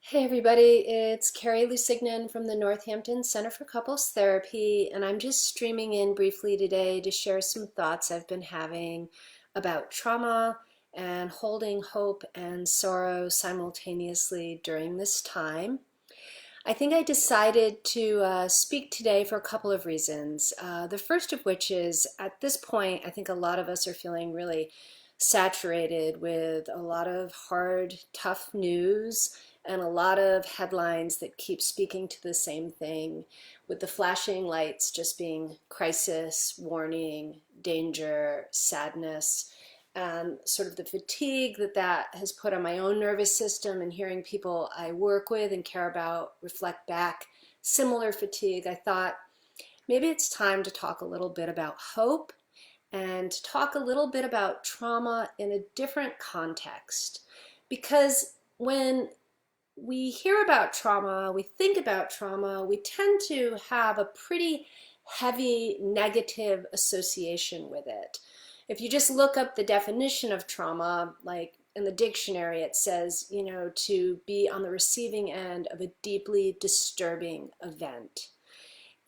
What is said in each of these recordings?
Hey everybody, it's Carrie Lusignan from the Northampton Center for Couples Therapy, and I'm just streaming in briefly today to share some thoughts I've been having about trauma and holding hope and sorrow simultaneously during this time. I think I decided to speak today for a couple of reasons. The first of which is, at this point, I think a lot of us are feeling really saturated with a lot of hard, tough news and a lot of headlines that keep speaking to the same thing, with the flashing lights just being crisis, warning, danger, sadness, and sort of the fatigue that has put on my own nervous system, and hearing people I work with and care about reflect back similar fatigue. I thought maybe it's time to talk a little bit about hope and to talk a little bit about trauma in a different context. Because when we hear about trauma, we think about trauma, we tend to have a pretty heavy negative association with it. If you just look up the definition of trauma, like in the dictionary, it says, to be on the receiving end of a deeply disturbing event.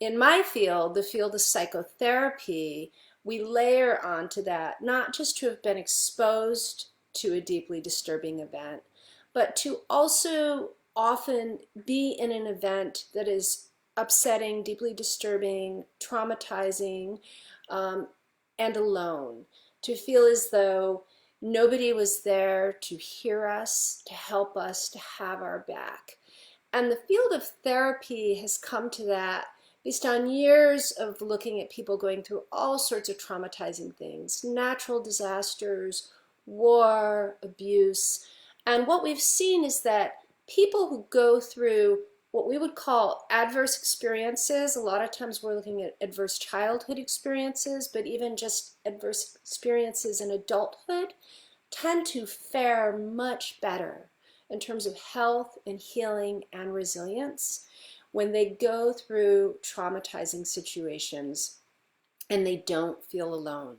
In my field, the field of psychotherapy, we layer onto that not just to have been exposed to a deeply disturbing event, but to also often be in an event that is upsetting, deeply disturbing, traumatizing, um, and alone. To feel as though nobody was there to hear us, to help us, to have our back. And the field of therapy has come to that based on years of looking at people going through all sorts of traumatizing things, natural disasters, war, abuse. And what we've seen is that people who go through what we would call adverse experiences, a lot of times we're looking at adverse childhood experiences, but even just adverse experiences in adulthood, tend to fare much better in terms of health and healing and resilience when they go through traumatizing situations and they don't feel alone.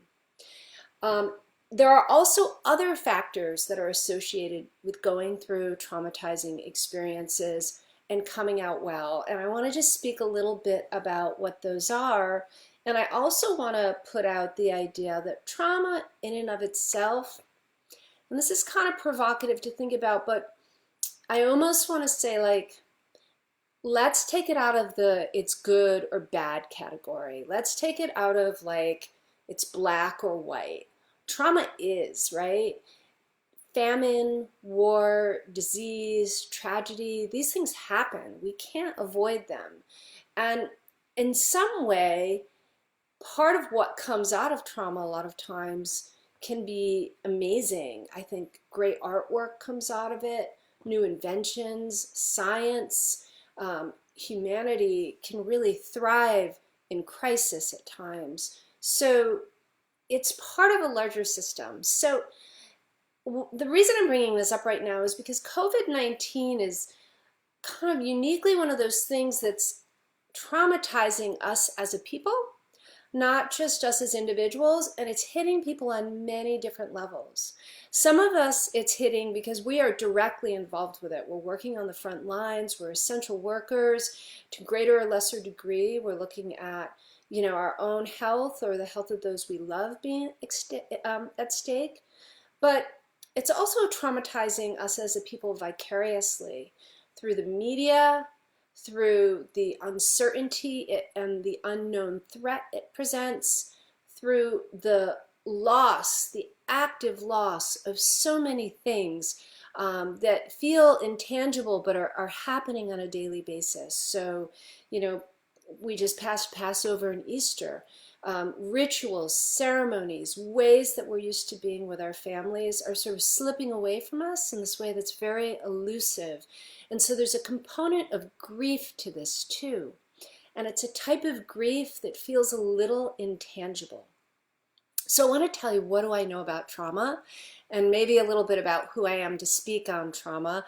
There are also other factors that are associated with going through traumatizing experiences and coming out well. And I want to just speak a little bit about what those are. And I also want to put out the idea that trauma in and of itself, and this is kind of provocative to think about, but I almost want to say, like, let's take it out of the it's good or bad category. Let's take it out of like it's black or white. Trauma is, right? Famine, war, disease, tragedy, these things happen. We can't avoid them. And in some way, part of what comes out of trauma a lot of times can be amazing. I think great artwork comes out of it, new inventions, science, humanity can really thrive in crisis at times. So it's part of a larger system. So the reason I'm bringing this up right now is because COVID-19 is kind of uniquely one of those things that's traumatizing us as a people, not just us as individuals, and it's hitting people on many different levels. Some of us it's hitting because we are directly involved with it. We're working on the front lines, we're essential workers. To greater or lesser degree, we're looking at our own health or the health of those we love being at stake. But it's also traumatizing us as a people vicariously through the media, through the uncertainty and the unknown threat it presents, through the loss, the active loss of so many things that feel intangible but are happening on a daily basis. So, we just passed Passover and Easter. Rituals, ceremonies, ways that we're used to being with our families are sort of slipping away from us in this way that's very elusive. And so there's a component of grief to this too. And it's a type of grief that feels a little intangible. So I want to tell you, what do I know about trauma? And maybe a little bit about who I am to speak on trauma.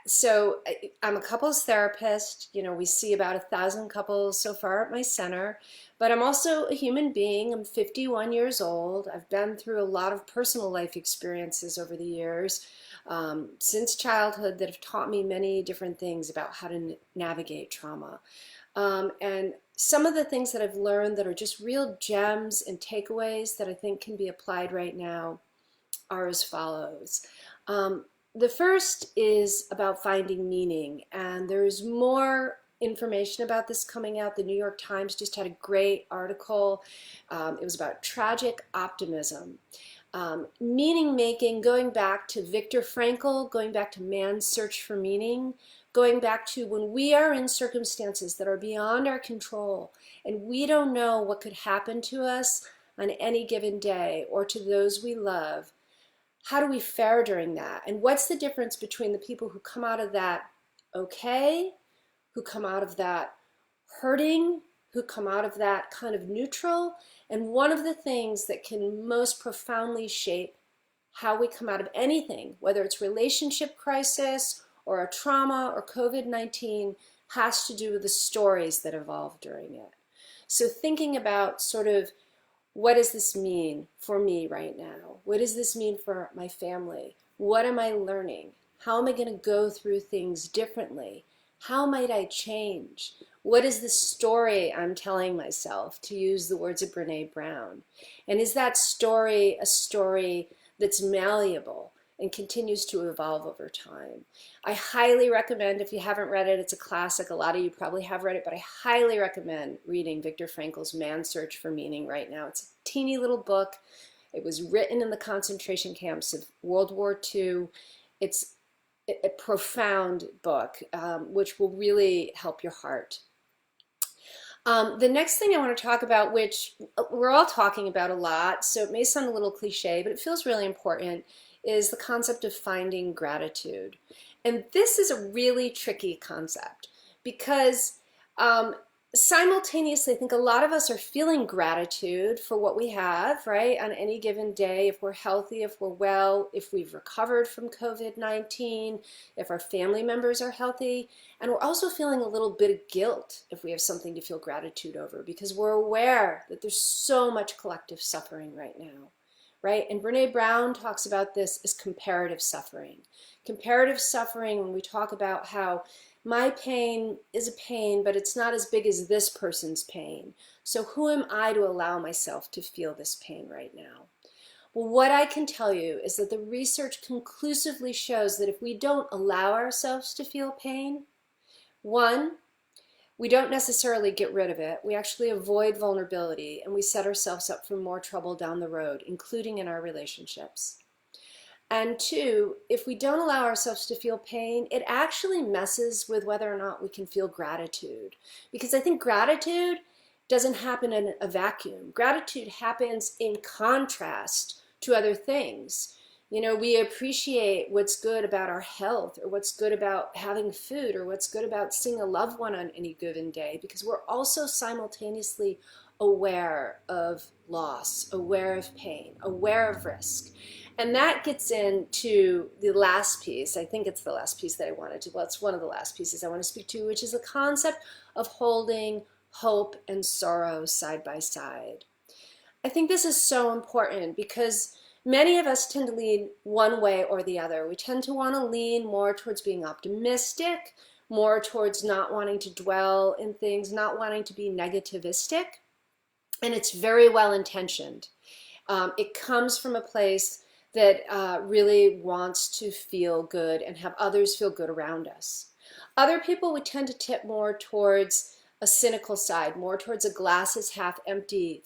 So I'm a couples therapist. We see about 1,000 couples so far at my center. But I'm also a human being. I'm 51 years old. I've been through a lot of personal life experiences over the years. since childhood that have taught me many different things about how to navigate trauma. And some of the things that I've learned that are just real gems and takeaways that I think can be applied right now are as follows. Um, the first is about finding meaning, and there's more information about this coming out. The New York Times just had a great article. It was about tragic optimism. Meaning making, going back to Viktor Frankl, going back to man's search for meaning, going back to when we are in circumstances that are beyond our control and we don't know what could happen to us on any given day or to those we love. How do we fare during that? And what's the difference between the people who come out of that okay, who come out of that hurting, who come out of that kind of neutral? And one of the things that can most profoundly shape how we come out of anything, whether it's relationship crisis or a trauma or COVID-19, has to do with the stories that evolve during it. So thinking about sort of, what does this mean for me right now? What does this mean for my family? What am I learning? How am I going to go through things differently? How might I change? What is the story I'm telling myself, to use the words of Brene Brown? And is that story a story that's malleable and continues to evolve over time? I highly recommend, if you haven't read it, it's a classic. A lot of you probably have read it, but I highly recommend reading Viktor Frankl's Man's Search for Meaning right now. It's a teeny little book. It was written in the concentration camps of World War II. It's a profound book, which will really help your heart. The next thing I want to talk about, which we're all talking about a lot, so it may sound a little cliche, but it feels really important, is the concept of finding gratitude. And this is a really tricky concept because simultaneously, I think a lot of us are feeling gratitude for what we have, right, on any given day, if we're healthy, if we're well, if we've recovered from COVID-19, if our family members are healthy. And we're also feeling a little bit of guilt if we have something to feel gratitude over, because we're aware that there's so much collective suffering right now, right? And Brene Brown talks about this as comparative suffering. Comparative suffering, when we talk about how my pain is a pain, but it's not as big as this person's pain. So who am I to allow myself to feel this pain right now? Well, what I can tell you is that the research conclusively shows that if we don't allow ourselves to feel pain, one, we don't necessarily get rid of it. We actually avoid vulnerability, and we set ourselves up for more trouble down the road, including in our relationships. And two, if we don't allow ourselves to feel pain, it actually messes with whether or not we can feel gratitude. Because I think gratitude doesn't happen in a vacuum. Gratitude happens in contrast to other things. You know, we appreciate what's good about our health, or what's good about having food, or what's good about seeing a loved one on any given day, because we're also simultaneously aware of loss, aware of pain, aware of risk. And that gets into the last piece. I think it's the last piece that I wanted to, well, it's one of the last pieces I want to speak to, which is the concept of holding hope and sorrow side by side. I think this is so important because many of us tend to lean one way or the other. We tend to want to lean more towards being optimistic, more towards not wanting to dwell in things, not wanting to be negativistic. And it's very well intentioned. It comes from a place that really wants to feel good and have others feel good around us. Other people would tend to tip more towards a cynical side, more towards a glass is half empty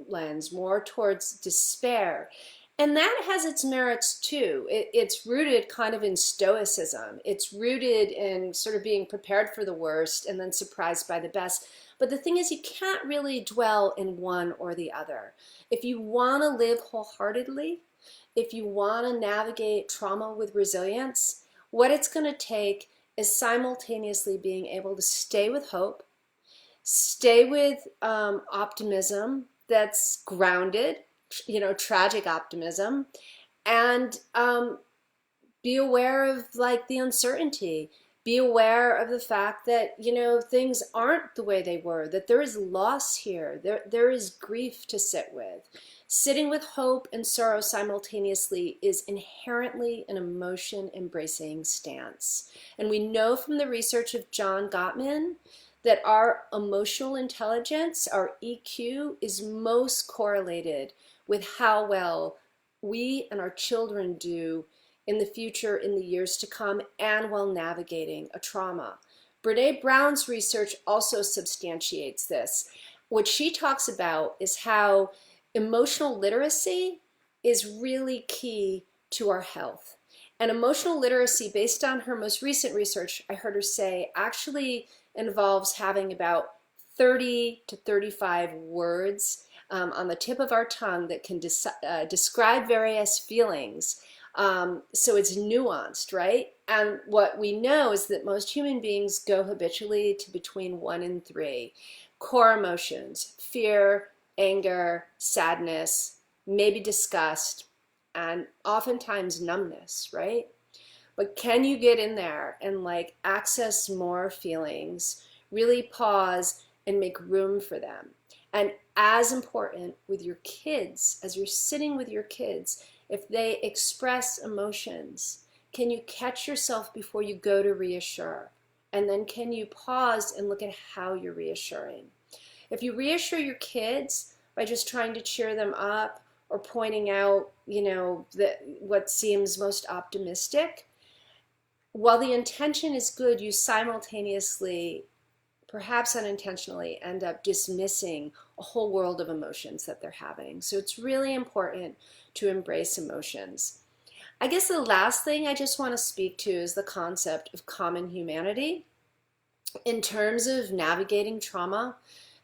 lens, more towards despair. And that has its merits too. It's rooted kind of in stoicism. It's rooted in sort of being prepared for the worst and then surprised by the best. But the thing is, you can't really dwell in one or the other. If you want to live wholeheartedly, if you want to navigate trauma with resilience, what it's going to take is simultaneously being able to stay with hope, stay with optimism that's grounded, tragic optimism, and be aware of like the uncertainty. Be aware of the fact that, things aren't the way they were, that there is loss here, there is grief to sit with. Sitting with hope and sorrow simultaneously is inherently an emotion embracing stance. And we know from the research of John Gottman that our emotional intelligence, our EQ, is most correlated with how well we and our children do in the future, in the years to come, and while navigating a trauma. Brene Brown's research also substantiates this. What she talks about is how emotional literacy is really key to our health. And emotional literacy, based on her most recent research, I heard her say, actually involves having about 30 to 35 words on the tip of our tongue that can describe various feelings. So it's nuanced, right? And what we know is that most human beings go habitually to between 1 and 3 core emotions: fear, anger, sadness, maybe disgust, and oftentimes numbness, right? But can you get in there and like access more feelings, really pause and make room for them? And as important with your kids, as you're sitting with your kids, if they express emotions, can you catch yourself before you go to reassure? And then can you pause and look at how you're reassuring? If you reassure your kids by just trying to cheer them up or pointing out, what seems most optimistic, while the intention is good, you simultaneously, perhaps unintentionally, end up dismissing a whole world of emotions that they're having. So it's really important to embrace emotions. I guess the last thing I just want to speak to is the concept of common humanity. In terms of navigating trauma,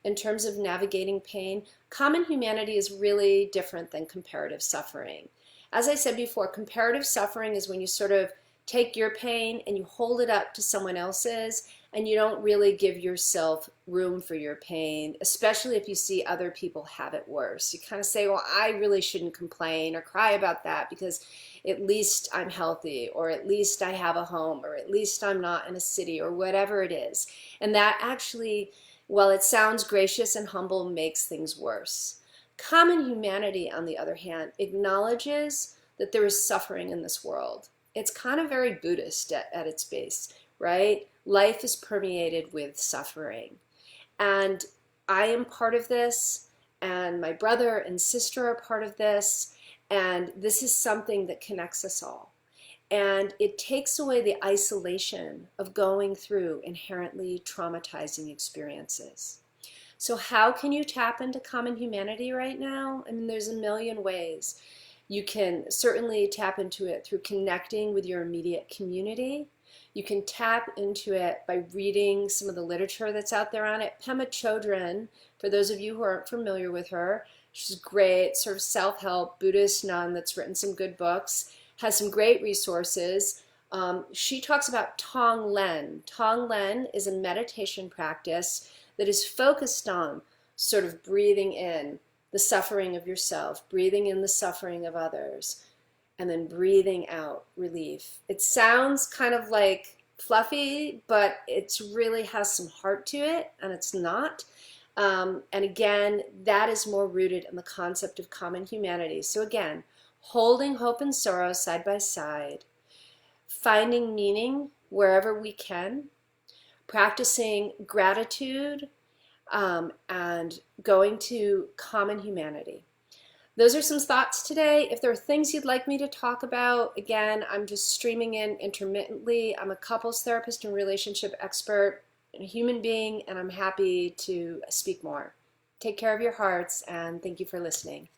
in terms of navigating pain, common humanity is really different than comparative suffering. As I said before, comparative suffering is when you sort of take your pain and you hold it up to someone else's, and you don't really give yourself room for your pain, especially if you see other people have it worse. You kind of say, well, I really shouldn't complain or cry about that because at least I'm healthy, or at least I have a home, or at least I'm not in a city, or whatever it is. And that actually, while it sounds gracious and humble, makes things worse. Common humanity, on the other hand, acknowledges that there is suffering in this world. It's kind of very Buddhist at its base, right? Life is permeated with suffering. And I am part of this, and my brother and sister are part of this, and this is something that connects us all. And it takes away the isolation of going through inherently traumatizing experiences. So how can you tap into common humanity right now? I mean, there's a million ways. You can certainly tap into it through connecting with your immediate community. You can tap into it by reading some of the literature that's out there on it. Pema Chodron, for those of you who aren't familiar with her, she's great, sort of self-help Buddhist nun that's written some good books, has some great resources. She talks about Tong Len. Tong Len is a meditation practice that is focused on sort of breathing in the suffering of yourself, breathing in the suffering of others, and then breathing out relief. It sounds kind of like fluffy, but it really has some heart to it, and it's not. And again, that is more rooted in the concept of common humanity. So again, holding hope and sorrow side by side, finding meaning wherever we can, practicing gratitude, and going to common humanity. Those are some thoughts today. If there are things you'd like me to talk about, again, I'm just streaming in intermittently. I'm a couples therapist and relationship expert and a human being, and I'm happy to speak more. Take care of your hearts, and thank you for listening.